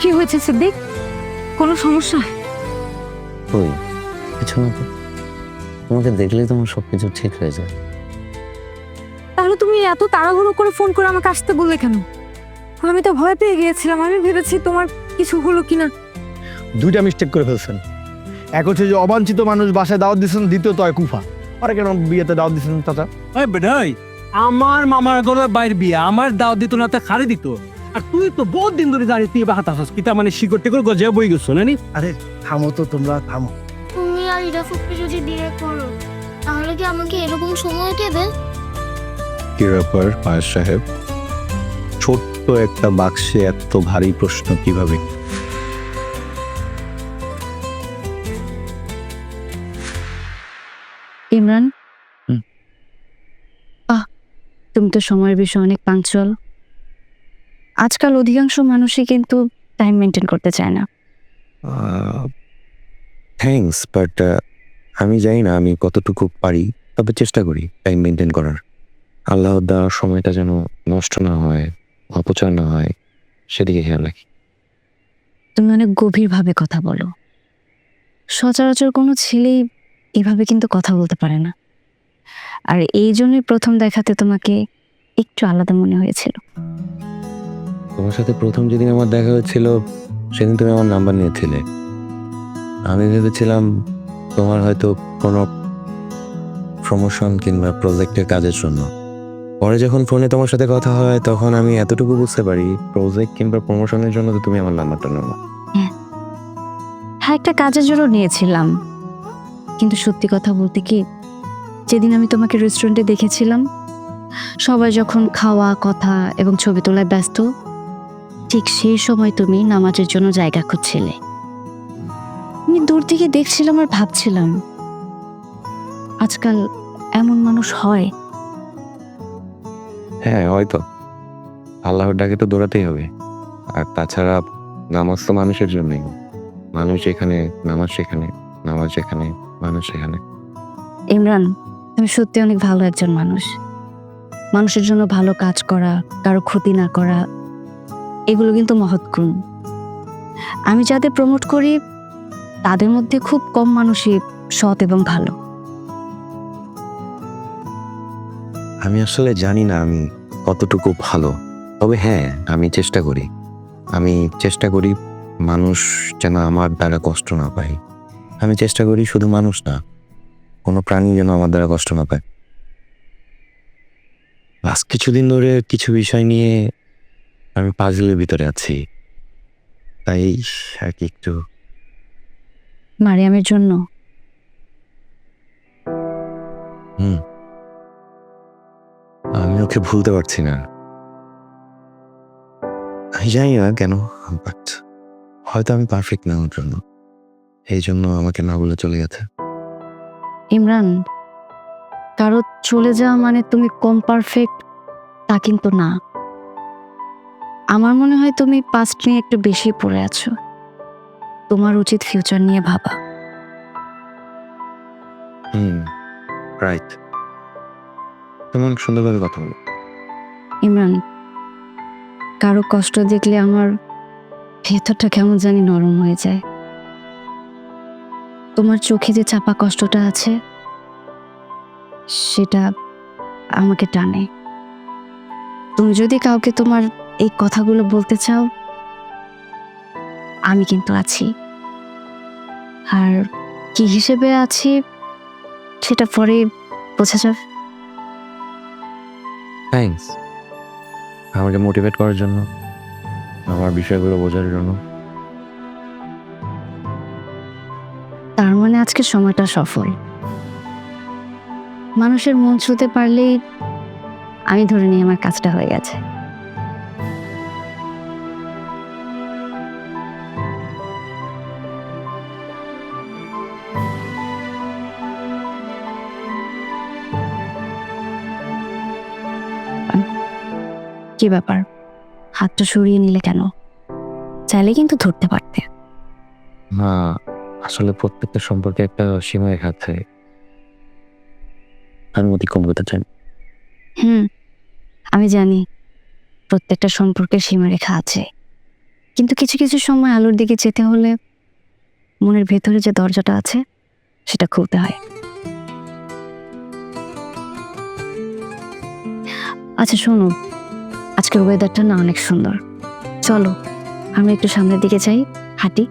কি হয়েছে সিদ্দিক? কোনো সমস্যা? ওই কিছু না তো, তোমাকে দেখলেই তোমার সবকিছু ঠিক হয়ে যায়। তাহলে তুমি এত তাড়াহুড়ো করে ফোন করে আমাকে আসতে বললে কেন? আমি তো ভয় পেয়ে গিয়েছিলাম, আমি ভেবেছি তোমার কিছু হলো কিনা। দুইটা মিস্টেক করে ফেলছেন। এক হচ্ছে যে অবাঞ্ছিত মানুষ বাসায় দাওয়াত দিচ্ছেন, দ্বিতীয়ত হয় কুফা। আরে কেন বিয়েতে দাওয়াত দিচ্ছেন চাচা? ওই বেটাই, আমার মামার ঘরের বাইর বিয়া, আমার দাও দিত না, তা খারে দিত। আর তুই তো বহুত দিন ধরে জানিস তুই বাহাত আসস, কিতা মানে শিকড় টিকড় গজে বই গেছো নানি। আরে থামো তো, তোমরা থামো। তুমি আর ইরাফুককে যদি বিয়ে করো তাহলে কি আমাকে এরকম সময় দেবে? কি ব্যাপার পায়েস সাহেব, ছোট্ট একটা বাক্সে এত ভারী প্রশ্ন কিভাবে? ইমরান, তুমি তো সময়ের বিষয়ে অনেক পাঞ্চুয়াল। আজকাল অধিকাংশ মানুষই কিন্তু টাইম মেনটেন করতে চায় না। থ্যাঙ্কস, বাট আমি জানি না আমি কতটুকু পারি, তবে চেষ্টা করি টাইম মেনটেন করার। আল্লাহ দেওয়ার সময়টা যেন নষ্ট না হয়, অপচয় না হয়, সেদিকে খেয়াল রাখি। তুমি অনেক গভীরভাবে কথা বলো। সচরাচর কোনো ছেলেই এভাবে কিন্তু কথা বলতে পারে না। আর এই জন্যই প্রথম দেখাতে তোমাকে একটু আলাদা মনে হয়েছিল। তোমার সাথে প্রথম যেদিন আমার দেখা হয়েছিল সেদিন তুমি আমার নাম্বার নিয়েছিলে। আমি ভেবেছিলাম তোমার হয়তো কোনো প্রমোশন কিংবা প্রজেক্টের কাজের জন্য। পরে যখন ফোনে তোমার সাথে কথা হয় তখন আমি এতটুকু বুঝতে পারি প্রজেক্ট কিংবা প্রমোশনের জন্য তো তুমি আমার নাম্বারটা নাও না। হ্যাঁ, একটা কাজের জন্য নিয়েছিলাম, কিন্তু সত্যি কথা বলতে কি, যেদিন আমি তোমাকে রেস্টুরেন্টে দেখেছিলাম, সবাই যখন খাওয়া, কথা এবং ছবি তোলায় ব্যস্ত, ঠিক সেই সময় তুমি নামাজের জন্য জায়গা খুঁজছিলে। আমি দূর থেকে দেখছিলাম আর ভাবছিলাম, আজকাল এমন মানুষ হয়। হ্যাঁ, হয়তো আল্লাহর ডাকে তো দৌড়াতেই হবে। আর তাছাড়া নামাজ তো মানুষের জন্যই। মানুষ যেখানে নামাজ সেখানে, নামাজ যেখানে মানুষ সেখানে। ইমরান, তুমি সত্যি অনেক ভালো একজন মানুষ। মানুষের জন্য ভালো কাজ করা, কারো ক্ষতি না করা, এগুলো কিন্তু মহৎ গুণ। আমি যাদের প্রমোট করি তাদের মধ্যে খুব কম মানুষই সৎ এবং ভালো। আমি আসলে জানি না আমি কতটুকু ভালো, তবে হ্যাঁ আমি চেষ্টা করি। আমি চেষ্টা করি মানুষ যেন আমার দ্বারা কষ্ট না পায়। আমি চেষ্টা করি শুধু মানুষ না, কোনো প্রাণী যেন আমার দ্বারা কষ্ট না পায়। লাস্ট কিছুদিন ধরে কিছু বিষয় নিয়ে আমি পাজলের ভিতরে আছি, তাই আর কি একটু। মারিয়ামের জন্য আমি ওকে ভুলতে পারছি না। আমি জানি না কেন, বাট হয়তো আমি পারফেক্ট না ওর জন্য, এই জন্য আমাকে না বলে চলে গেছে। ইমরান, কারো চলে যাওয়া মানে তুমি কম পারফেক্ট তা কিন্তু না। আমার মনে হয় তুমি পাস্ট নিয়ে একটু বেশি পড়ে আছো। তোমার উচিত ফিউচার নিয়ে ভাবা। রাইট, তুমি অনেক সুন্দরভাবে কথা বলো। ইমরান, কারো কষ্ট দেখলে আমার ভেতরটা কেমন জানি নরম হয়ে যায়। তোমার চোখে যে চাপা কষ্টটা আছে সেটা আমাকে টানে। তুমি যদি কাউকে তোমার এই কথাগুলো বলতে চাও, আমি কিন্তু আছি। আর কি হিসেবে আছি সেটা পরে বোঝা যাবে। থ্যাঙ্কস আমাকে মোটিভেট করার জন্য, আমার বিষয়গুলো বোঝার জন্য। তার মানে আজকে সময়টা সফল। মানুষের মন ছুঁতে পারলেই আমি ধরে নিই আমার কাজটা হয়ে গেছে। কি ব্যাপার, হাতটা সরিয়ে নিলে কেন? চাইলে কিন্তু ধরতে পারতে। না, আসলে প্রত্যেকটা সম্পর্কে একটা সীমা রেখা আছে, আমি অতিক্রম করতে চাই। আমি জানি প্রত্যেকটা সম্পর্কের সীমারেখা আছে, কিন্তু কিছু কিছু সময় আলোর দিকে যেতে হলে মনের ভেতরে যে দরজাটা আছে সেটা খুলতে হয়। আচ্ছা শোনো, আজকের ওয়েদারটা না অনেক সুন্দর, চলো আমরা একটু সামনের দিকে যাই, হাঁটি।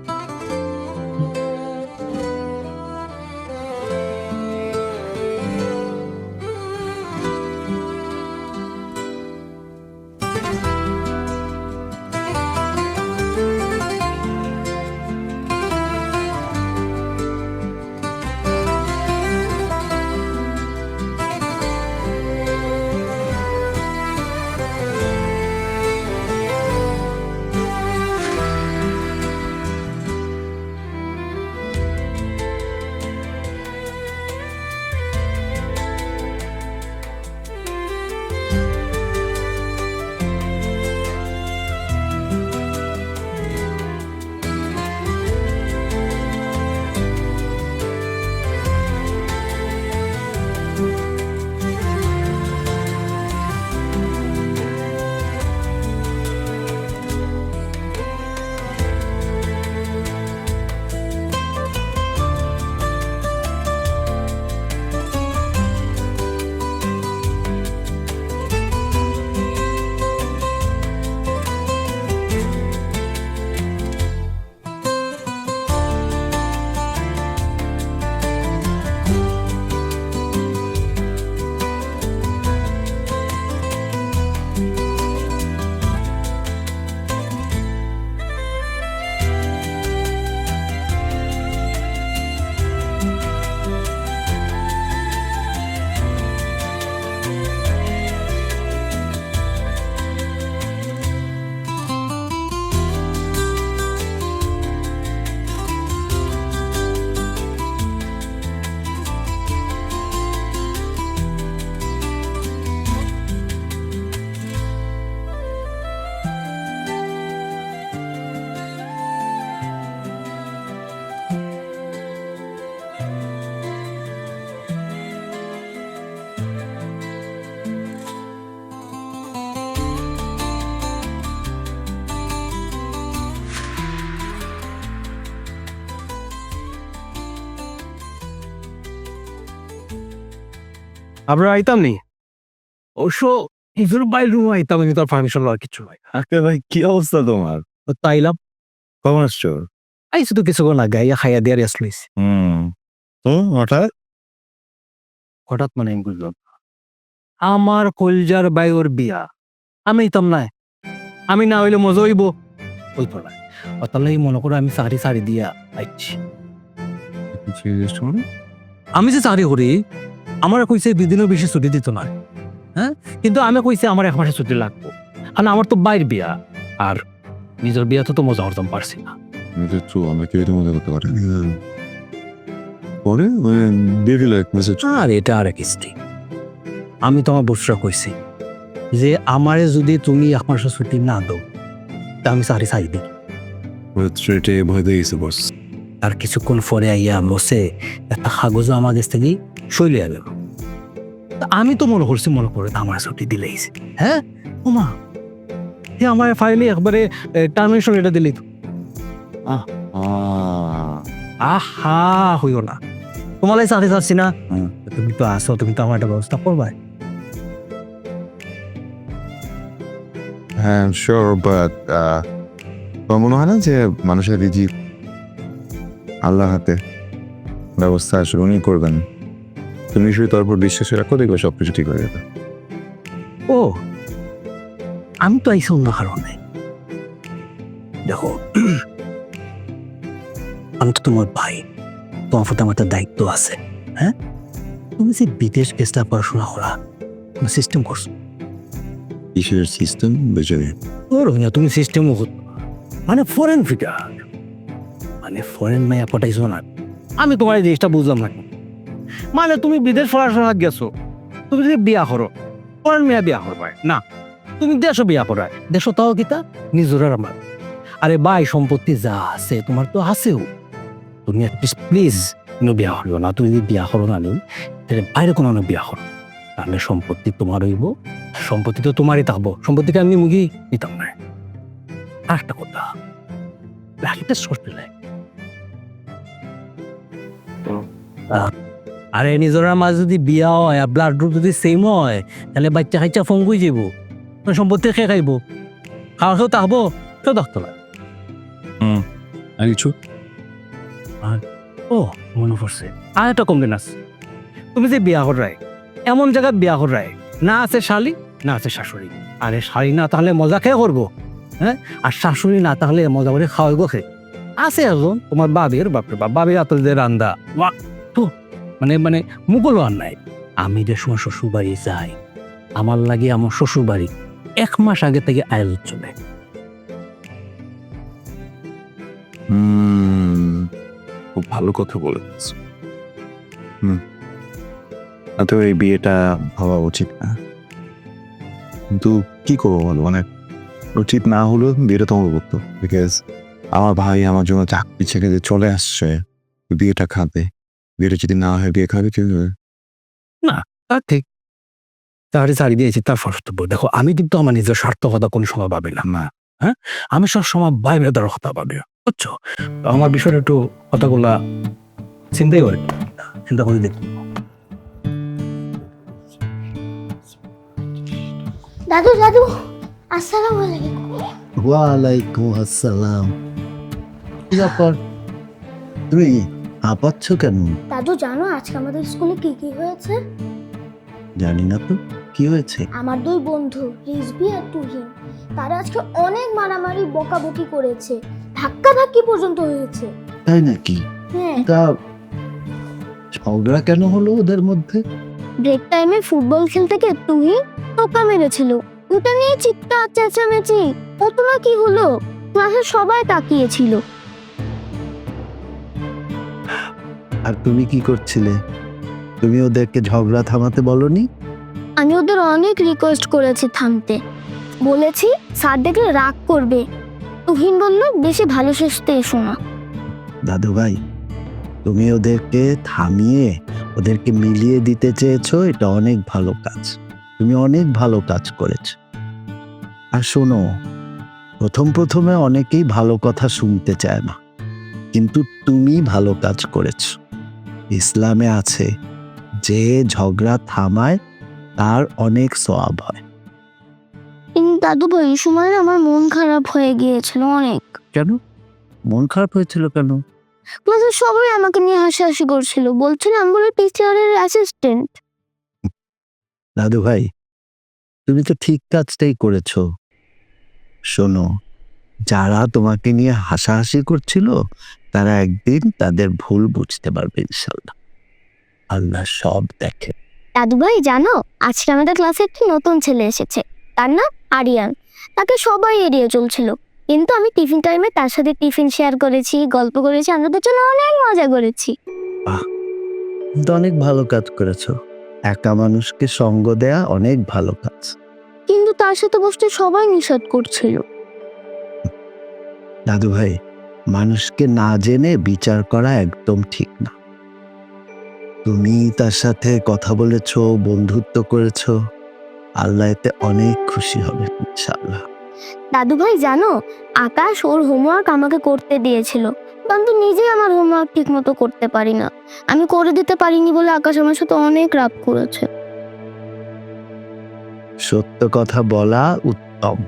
আমরা আইতাম নি, অবশ্য ইজুর বাইর রুম আইতাম, আমি তোর পারমিশন লওয়ার কিছু হয়। আরে ভাই কি অবস্থা তোমার? তাইলাম কখন আসছো? আইসি তো কিছুক্ষণ আগে, ইয়া খাইয়া দিয়ে রেস্ট লইছি। তো হঠাৎ? হঠাৎ মানে আমি বুঝলাম না। আমার কলজার বাই ওর বিয়া, আমি আইতাম না, আমি না হইলে মজা হইব হইতো না। তাহলে মনে করো আমি সারি দিয়া আইছি। আমি যে চাকরি করি, আমার কইছে 20 দিনের বেশি ছুটি দিত না, হ্যাঁ, কিন্তু আমি কইছে আমার 1 মাসের ছুটি লাগবো, কারণ আমার তো বাইর বিয়া, আর নিজের বিয়াতে তো মজা করতাম পারছি না। আমরা কেউ মজা করতে পারি পরে দিয়ে দিল এক মেসেজ। আর এটা আর এক স্ট্রি, আমি তোমার বসরা কইছি যে আমারে যদি তুমি 1 মাসের ছুটি না দাও তা আমি চাকরি ছাড়ি দিই। স্ট্রেটে ভয় দিয়ে গেছে বস। আর কিছুক্ষণ পরে আইয়া বসে একটা কাগজও আমার কাছ থেকে সই লইয়া গেল। আমি তো মনে করে আমার ছুটি দিলেইছে, হ্যাঁ ওমা এ আমার ফাইলে একবারে টার্মিনেশন এটা দিলেই তো। আহা হইও না, তোমার চাকরি চাচ্ছি না, তুমি তো আসো, তুমি তো আমার একটা ব্যবস্থা করবা। হ্যাঁ শিওর, বাট তোমার মনে হয় না যে মানুষের রিজিক আল্লাহ হাতে, ব্যবস্থা আসলে উনি করবেন, তুমি নিশ্চয়ই তার উপর বিশ্বাস রাখো, দেখবে সবকিছু ঠিক হয়ে যাবে। ও আমি তো আইসি অন্য কারণে। দেখো আমি তো তোমার ভাই, তোমার প্রতি আমার একটা দায়িত্ব আছে, হ্যাঁ, তুমি যে বিদেশ গেছটা পড়াশোনা করা কোনো সিস্টেম করছো, কিসের সিস্টেম বেচারি? তুমি সিস্টেম মানে ফরেন ফিটার, মানে ফরেন মাইয়া পটাইছো না। আমি তোমার এই জিনিসটা বুঝলাম না, মানে তুমি বিদেশ পড়াশোনা গেছো, তুমি যদি বিয়া করো ফরেন মেয়া বিয়া করবাই না, তুমি দেশও বিয়া করায়, দেশও তাও কিতা নিজের আমার। আরে ভাই সম্পত্তি যা আছে তোমার তো আছেও, তুমি প্লিজ বিয়া করিও না। তুমি যদি বিয়া করো না নি তাহলে বাইরে কোনো বিয়া করো, তাহলে সম্পত্তি তোমার হইব, সম্পত্তি তো তোমারই থাকবো, সম্পত্তিটা আমি মুগি নিতাম না। আর একটা কথা, লাকিটা সরতে লাগে আরে নিজের মাঝে যদি বিয়া হয় আর ব্লাড গ্রুপ যদি সেম হয় তাহলে বাচ্চা খাইচা ফোন করে যাব সম্পত্তি খেয়ে খাইব খাওয়া খেয়েও তাহবো কেউ দেখতো না আর কিছু ও মনে পড়ছে আর একটা কমপ্লেন আছে তুমি যে বিয়া করায় এমন জায়গায় বিয়া করায় না আছে শালি না আছে শাশুড়ি আরে শালি না তাহলে মজা খেয়ে করবো হ্যাঁ আর শাশুড়ি না তাহলে মজা করে খাওয়াইবো খেয়ে আছে একজন তোমার বাবের বাপরে বাবের হাতের যে রান্দা বাহ তো মানে মানে মুঘল আর নাই আমি যে সময় শ্বশুর বাড়ি যাই আমার লাগে আমার শ্বশুর বাড়ি 1 মাস আগে থেকে আয়োজন চলে খুব ভালো কথা বলেছ। তো এই বিয়েটা হওয়া উচিত না, কিন্তু কি করবো বলো, মানে উচিত না হলেও বিয়েটা তোমাকে করতো, বিকজ আমার ভাই আমার জন্য চাকরি ছেড়ে যে চলে আসছে বিয়েটা খাবে, বিয়েটা যদি না হয় বিয়ে খাবে কি হবে? তা ঠিক তাহলে ছাড়ি দিয়েছি তার কর্তব্য। দেখো আমি কিন্তু আমার নিজের স্বার্থ কথা কোনো সময় ভাবিলাম না, হ্যাঁ আমি সব সময় বাইরে তার কথা ভাবি, বুঝছো? তো আমার বিষয়টা একটু কথাগুলা চিন্তাই করে চিন্তা করে দেখি। দাদু দাদু আসসালামু আলাইকুম। ওয়ালাইকুম আসসালাম। কি ব্যাপার, তুমি হাঁপাচ্ছ কেন? দাদু জানো আজকে আমাদের স্কুলে কি কি হয়েছে? জানি না তো, কি হয়েছে? আমার 2 বন্ধু রিজভি আর তুহিন, তারা আজকে অনেক মারামারি বকাবকি করেছে, ধাক্কাধাক্কি পর্যন্ত হয়েছে। তাই নাকি? হ্যাঁ, তা ঝগড়া কেন হলো ওদের মধ্যে? ব্রেক টাইমে ফুটবল খেলতে গিয়ে তুহিন টোকা মেরেছিল, ওটা নিয়ে চিৎকার চেঁচামেচি। কতটা কি হলো, ক্লাসে সবাই তাকিয়েছিল। আর তুমি কি করছিলে? তুমি ওদেরকে ঝগড়া থামাতে বলনি? আমি ওদের অনেক রিকোয়েস্ট করেছি থামতে, বলেছি স্যার দেখলে রাগ করবে। তুহিন বলল বেশি ভালো শেষতে এসো না। দাদু ভাই, তুমি ওদেরকে থামিয়ে ওদেরকে মিলিয়ে দিতে চেয়েছো, এটা অনেক ভালো কাজ, তুমি অনেক ভালো কাজ করেছো। আর শোনো, প্রথমে অনেকেই ভালো কথা শুনতে চায় না, কিন্তু তুমি ভালো কাজ করেছো। ইসলামে আছে যে ঝগড়া থামায় তার অনেক সওয়াব হয়। কিন্তু দাদু ভাই এই সময় আমার মন খারাপ হয়ে গিয়েছিল অনেক। কেন মন খারাপ হয়েছিল কেন? ক্লাসের সবাই আমাকে নিয়ে হাসাহাসি করছিল, বলছিল আমি বলে টিচারের অ্যাসিস্ট্যান্ট। দাদু ভাই, তুমি তো ঠিক কাজটাই করেছো। শোনো, যারা তোমাকে নিয়ে হাসাহাসি করছিল তারা একদিন তাদের ভুল বুঝতে পারবে ইনশাল্লাহ। আল্লাহ সব দেখে। দাদু ভাই জানো আজকে আমাদের ক্লাসে একটি নতুন ছেলে এসেছে, তার নাম আরিয়ান। তাকে সবাই এড়িয়ে চলছিল, কিন্তু আমি টিফিন টাইমে তার সাথে টিফিন শেয়ার করেছি, গল্প করেছি, আমরা দুজন অনেক মজা করেছি। তো অনেক ভালো কাজ করেছো। একা মানুষকে সঙ্গ দেয়া অনেক ভালো কাজ। কিন্তু তার সাথে বসতে সবাই নিষেধ করছিল। দাদু ভাই, মানুষকে না জেনে বিচার করা একদম ঠিক না। তুমি তার সাথে কথা বলেছো, বন্ধুত্ব করেছো, আল্লাহ এতে অনেক খুশি হবে ইনশাআল্লাহ। দাদু ভাই জানো আকাশ ওর হোমওয়ার্ক আমাকে করতে দিয়েছিল, কিন্তু নিজেই আমার হোমওয়ার্ক ঠিক মতো করতে পারি না। আমি করে দিতে পারিনি বলে আকাশ আমার সাথে অনেক রাগ করেছে। সত্য কথা বলা উত্তম।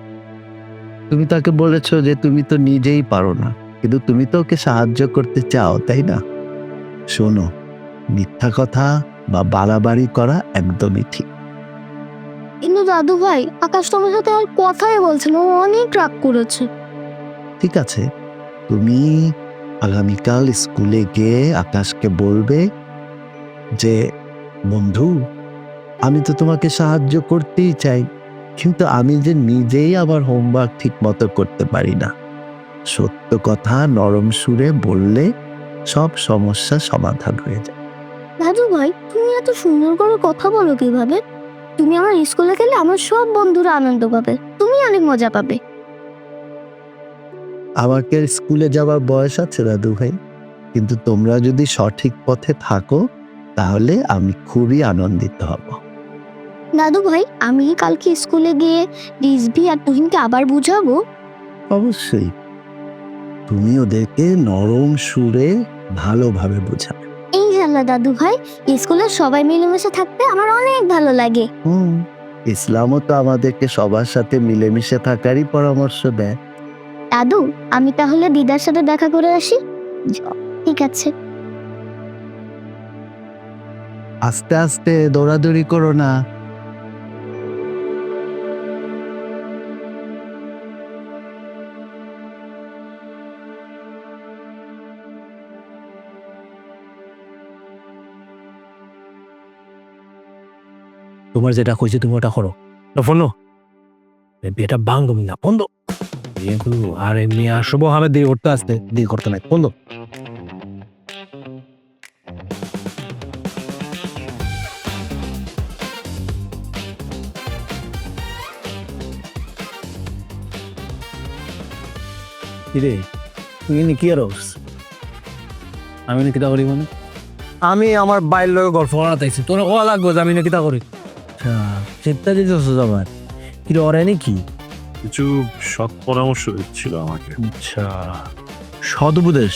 তুমি তাকে বলেছো যে তুমি তো নিজেই পারো না, কিন্তু তুমি তো ওকে সাহায্য করতে চাও, তাই না? শোনো, মিথ্যা কথা বা বাড়াবাড়ি করা একদমই ঠিক। কিন্তু দাদু ভাই আকাশ তোমার সাথে আর কথাই বলছে না, ও অনেক রাগ করেছে। ঠিক আছে, তুমি আগামীকাল স্কুলে গিয়ে আকাশকে বলবে যে বন্ধু, আমি তো তোমাকে সাহায্য করতেই চাই, কিন্তু আমি যে নিজেই আমার হোমওয়ার্ক ঠিক মতো করতে পারি না। সত্য কথা নরম সুরে বললে সব সমস্যা সমাধান হয়ে যায়। দাদু ভাই তুমি এত সুন্দর করে কথা বলো কিভাবে? তুমি আমার স্কুলে গেলে আমার সব বন্ধুরা আনন্দ পাবে, তুমি অনেক মজা পাবে। আমাকে স্কুলে যাওয়ার বয়স আছে দাদু ভাই, কিন্তু তোমরা যদি সঠিক পথে থাকো তাহলে আমি খুবই আনন্দিত হব। দাদু ভাই আমি কালকে স্কুলে গিয়ে রিজভি আর তুহিনকে আবার বুঝাবো। অবশ্যই, তুমি ওদেরকে নরম সুরে ভালোভাবে বোঝাবে। ইনশাল্লাহ দাদু ভাই, স্কুলের সবাই মিলেমিশে থাকতে আমার অনেক ভালো লাগে। ইসলামও তো আমাদেরকে সবার সাথে মিলেমিশে থাকারই পরামর্শ দেয়। দাদু, আমি তাহলে দিদার সাথে দেখা করে আসি। ঠিক আছে। আস্তে আস্তে, দৌড়াদৌড়ি করো না। তোমার যেটা কইছে তুমি ওটা করো। ফোন বিয়েটা ভাঙবি না, বন্ধ। আর এমনি আসবো আমি দিয়ে করতে আসতে দিয়ে করতে নাই, বন্ধ। কিরে তুই কি আর আমি নাকি তা করি মানে আমি আমার বাইরের লোক গল্প করাতেছি তোর ও লাগবো যে আমি নাকি তা করি। আচ্ছা চেষ্টা দিতেছ আমার কি ওরে নাকি কিছু সৎ পরামর্শ দিচ্ছিল আমাকে। আচ্ছা সদ উপদেশ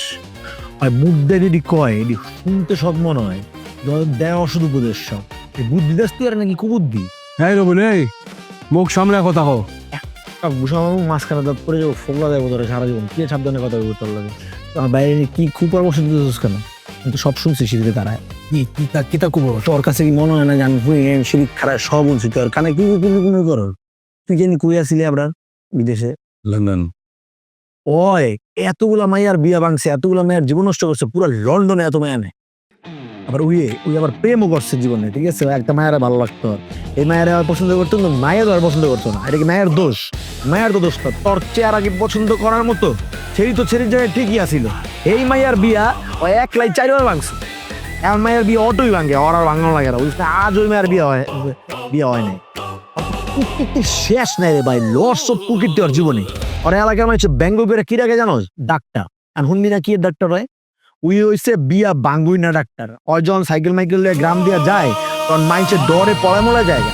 আর বুদ্ধে যদি কয় এটি শুনতে সৎ মনে হয়, দেয় অসৎ উপদেশ সব এই বুদ্ধি দেশ তুই আর নাকি কুবুদ্ধি। হ্যাঁ রবি মুখ সামনে কথা কও। মাঝখানে দাঁত পরে যাবো, ফোকলা দেবো তোরা সারা জীবন, কি সাবধানে কথা বলবো তোর লাগে। আমার বাইরে কি খুব পরামর্শ দিতেছিস কেন? কিন্তু সব শুনছি সিঁড়িতে দাঁড়ায় কি তা কুবো তোর কাছে কি মনে হয় না যে আমি সিঁড়ি খারাপ সব বলছি তোর কানে কি কর তুই জানি কই আসিলি আপনার বিদেশে লন্ডন। ওই এতগুলা মাইয়ার বিয়া ভাঙছে, এতগুলা মায়ের জীবন নষ্ট করছে, পুরো লন্ডনে এত মায়া নেই। আবার ওই আবার প্রেমও করছে জীবনে, ঠিক আছে? একটা মায়েরা ভালো লাগতো, এই মায়ের আর পছন্দ করতো না, মায়ের আর পছন্দ করতো না। এটা কি মায়ের দোষ? মায়ের তো দোষ না, তোর চেয়ার আগে পছন্দ করার মতো ছেড়ি তো ছেড়ির জায়গায় ঠিকই আসিল। এই মাইয়ার বিয়া ওই একলাই 4 বার ভাঙছে, এমন মায়ের বিয়ে অটোই ভাঙে, ওর আর ভাঙানো লাগে না, বুঝলি? আজ ওই মায়ের বিয়ে হয় নাই। শেষ নাই রে ভাই, লস অফ প্রকৃতি ওর জীবনে। ওর এলাকার মানুষ ব্যঙ্গ করে কি রাখে জানো? ডাক্তার। আর শুনবি না কি ডাক্তার হয়? উই হইছে বিয়া বাঙ্গুই না ডাক্তার। ওই যখন সাইকেল মাইকেল গ্রাম দিয়া যায় তখন মাইন্সের ডরে পড়ে মোলা যায়।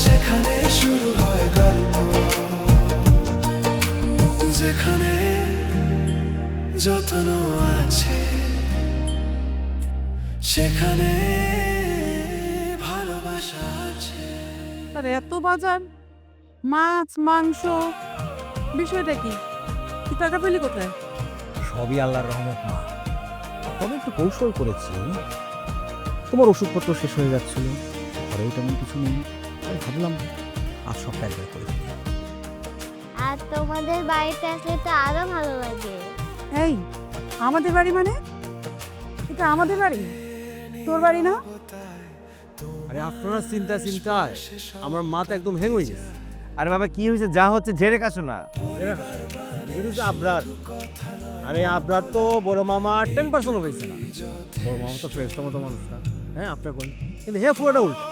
সেখানে শুরু হয় গল্প, যেখানে যত্ন আছে সেখানে ভালোবাসা আছে। তার এত বাজার, মাছ মাংস, বিষয়টা কি? কি টাকা পেলি কোথায়? সবই আল্লাহর রহমত মা। তবে একটু কৌশল করেছি। তোমার ওষুধপত্র শেষ হয়ে যাচ্ছিল, ঘরেও তেমন কিছু নেই, তাই ভাবলাম আজ সবটা একবার করে দিই। আর তোমাদের বাড়িতে আসলে তো আরো ভালো লাগে। এই আমাদের বাড়ি মানে? এটা আমাদের বাড়ি, তোর বাড়ি না? আরে আপনারা চিন্তায় আমার মাথা একদম হ্যাং হয়ে গেছে। আরে বাবা কি হয়েছে? যা হচ্ছে ঝেড়ে কাছো না। আবরার, আরে আবরার তো বড় মামা 10% হয়েছে না। বড় মামা তো ফ্রেশ মতো মানুষ না। হ্যাঁ আপনার কোন, কিন্তু হ্যাঁ পুরোটা উল্টো।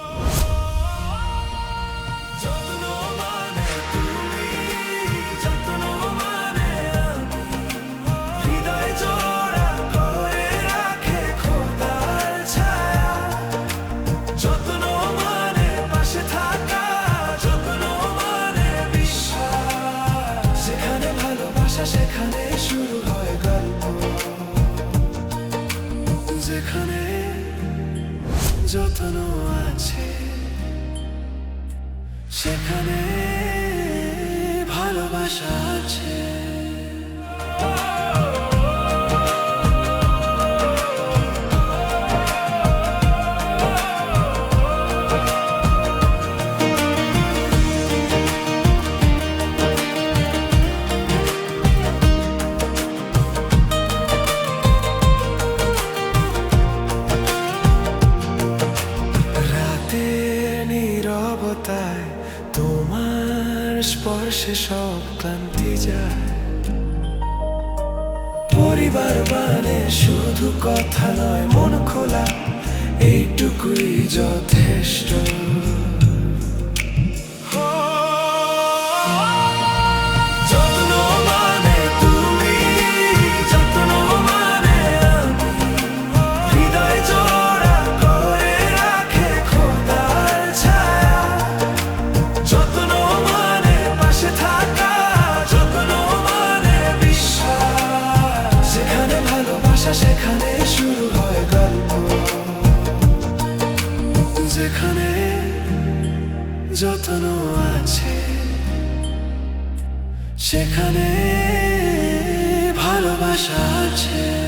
সেখানে শুরু হয় গল্প, যেখানে যত্ন আছে সেখানে ভালোবাসা আছে। তোমার স্পর্শে সব ক্লান্তি যায়। পরিবার মানে শুধু কথা নয়, মন খোলা এইটুকুই যথেষ্ট। যত্ন আছে, সেখানে ভালোবাসা আছে।